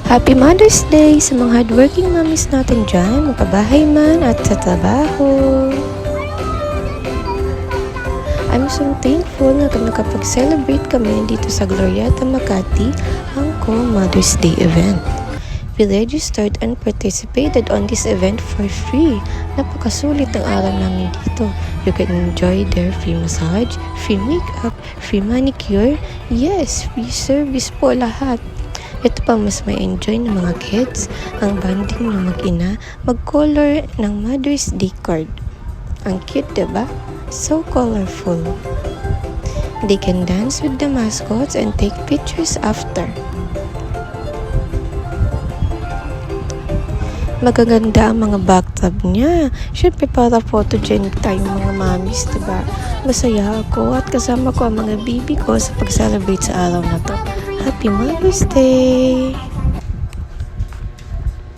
Happy Mother's Day sa mga hardworking mommies natin dyan, magpabahay man at sa trabaho. I'm so thankful na nakapag-celebrate kami dito sa Glorieta, Makati, ang Mother's Day event. We registered and participated on this event for free. Napakasulit ang araw namin dito. You can enjoy their free massage, free makeup, free manicure. Yes, free service po lahat. Ito pa mas may enjoy ng mga kids, ang bonding ng mag-ina, mag-color ng Mother's Day card. Ang cute, diba? So colorful. They can dance with the mascots and take pictures after. Magaganda ang mga backdrop niya. Siyempre para photogenic tayong mga mommies, diba? Masaya ako at kasama ko ang mga baby ko sa pag-celebrate sa araw na to. Happy Mother's Day!